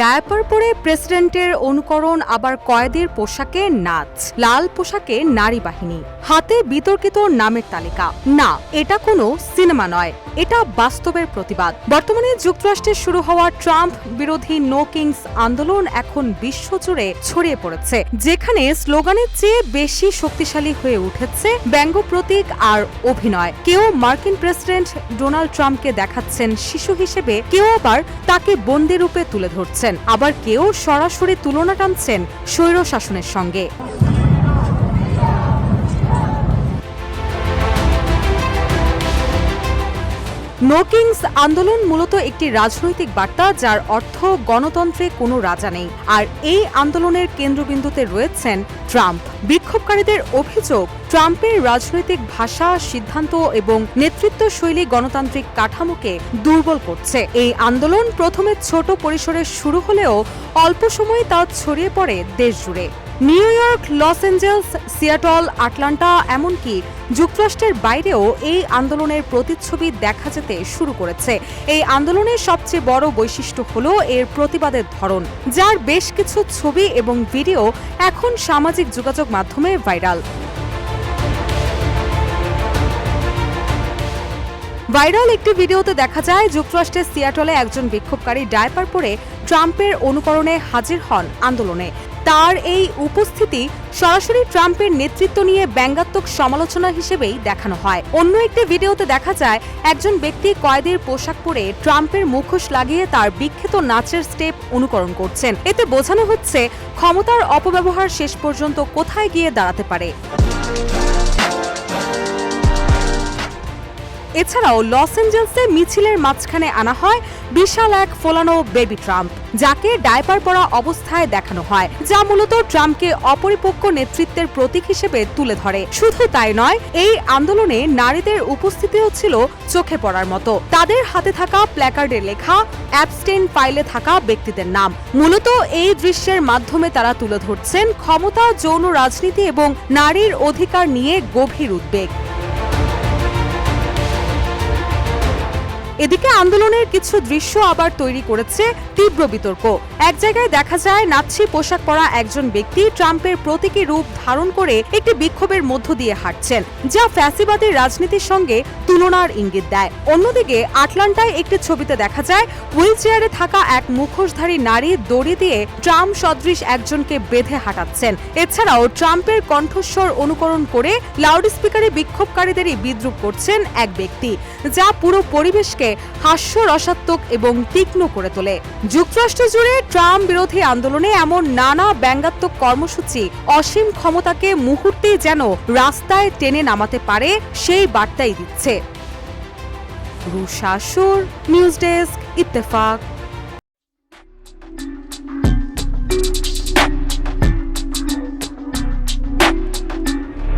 Diaper পরে প্রেসিডেন্টের অনুকরণ, আবার কয়েদির পোশাকে নাচ, লাল পোশাকে নারী বাহিনী, হাতে বিতর্কিত নামের তালিকা। না, এটা কোনো সিনেমা নয়, এটা বাস্তবের প্রতিবাদ। বর্তমানে যুক্তরাষ্ট্রে শুরু হওয়া ট্রাম্প বিরোধী নো কিংস আন্দোলন এখন বিশ্বজুড়ে ছড়িয়ে পড়েছে, যেখানে স্লোগানের চেয়ে বেশি শক্তিশালী হয়ে উঠেছে ব্যঙ্গ প্রতীক আর অভিনয়। কেউ মার্কিন প্রেসিডেন্ট ডোনাল্ড ট্রাম্পকে দেখাচ্ছেন শিশু হিসেবে, কেউ আবার তাকে বন্দী রূপে তুলে ধরছেন, আবার কেউ সরাসরি তুলনা টানছেন স্বৈরশাসনের সঙ্গে। নো কিংস আন্দোলন মূলত একটি রাজনৈতিক বার্তা, যার অর্থ গণতন্ত্রে কোনো রাজা নেই। আর এই আন্দোলনের কেন্দ্রবিন্দুতে রয়েছেন ট্রাম্প। বিক্ষোভকারীদের অভিযোগ, ট্রাম্পের রাজনৈতিক ভাষা, সিদ্ধান্ত এবং নেতৃত্ব শৈলী গণতান্ত্রিক কাঠামোকে দুর্বল করছে। এই আন্দোলন প্রথমে ছোট পরিসরে শুরু হলেও অল্প সময়ে তা ছড়িয়ে পড়ে দেশ জুড়ে। New York, Los Angeles, Seattle, Atlanta, এমনকি যুক্তরাষ্ট্রের বাইরেও এই আন্দোলনের প্রতিচ্ছবি দেখা যেতে শুরু করেছে। এই আন্দোলনের সবচেয়ে বড় বৈশিষ্ট্য হলো এর প্রতিবাদের ধরন, যার বেশ কিছু ছবি এবং ভিডিও এখন সামাজিক যোগাযোগ মাধ্যমে ভাইরাল। একটি ভিডিওতে দেখা যায় যুক্তরাষ্ট্রের সিয়াটলে একজন বিক্ষোভকারী ডায়াপার পরে ট্রাম্পের অনুকরণে হাজির হন আন্দোলনে। তার এই উপস্থিতি সরাসরি ট্রাম্পের নেতৃত্ব নিয়ে ব্যঙ্গাত্মক সমালোচনা হিসেবেই দেখানো হয়। অন্য একটি ভিডিওতে দেখা যায় একজন ব্যক্তি কয়েদির পোশাক পরে ট্রাম্পের মুখোশ লাগিয়ে তার বিখ্যাত নাচের স্টেপ অনুকরণ করছেন। এতে বোঝানো হচ্ছে ক্ষমতার অপব্যবহার শেষ পর্যন্ত কোথায় গিয়ে দাঁড়াতে পারে। এছাড়াও লস অ্যাঞ্জেলসে মিছিলের মাঝখানে আনা হয় বিশাল এক ফোলানো বেবি ট্রাম্প, যাকে ডায়াপার পরা অবস্থায় দেখানো হয়, যা মূলত ট্রাম্পকে অপরিপক্ক নেতৃত্বের প্রতীক হিসেবে তুলে ধরে। শুধু তাই নয়, এই আন্দোলনে নারীদের উপস্থিতিও ছিল চোখে পড়ার মতো। তাদের হাতে থাকা প্ল্যাকার্ডে লেখা অ্যাবস্টেইন ফাইলে থাকা ব্যক্তিদের নাম। মূলত এই দৃশ্যের মাধ্যমে তারা তুলে ধরছেন ক্ষমতা, যৌন রাজনীতি এবং নারীর অধিকার নিয়ে গভীর উদ্বেগ। এদিকে আন্দোলনের কিছু দৃশ্য আবার তৈরি করেছে তীব্র বিতর্ক। এক জায়গায় দেখা যায় নাৎসি পোশাক পরা একজন ব্যক্তি ট্রাম্পের প্রতীকী রূপ ধারণ করে একটি বিক্ষোভের মধ্য দিয়ে হাঁটছেন, যা ফ্যাসিবাদী রাজনীতির সঙ্গে তুলনার ইঙ্গিত দেয়। অন্যদিকে আটলান্টায় একটি ছবিতে দেখা যায় হুইল চেয়ারে থাকা এক মুখোশধারী নারী দড়ি দিয়ে ট্রাম্প সদৃশ একজনকে বেঁধে হাঁটাচ্ছেন। এছাড়াও ট্রাম্পের কণ্ঠস্বর অনুকরণ করে লাউডস্পিকারে বিক্ষোভকারীদেরই বিদ্রূপ করছেন এক ব্যক্তি, যা পুরো পরিবেশকে হাস্যরসাত্মক এবং তীক্ষ্ণ করে তোলে। যুক্তরাষ্ট্র জুড়ে ট্রাম্প বিরোধী আন্দোলনে এমন নানা ব্যঙ্গাত্মক কর্মসূচি অসীম ক্ষমতাকে মুহূর্তেই যেন রাস্তায় টেনে নামাতে পারে সেই বার্তাই দিচ্ছে। রুশা সুর, নিউজ ডেস্ক, ইত্তেফাক।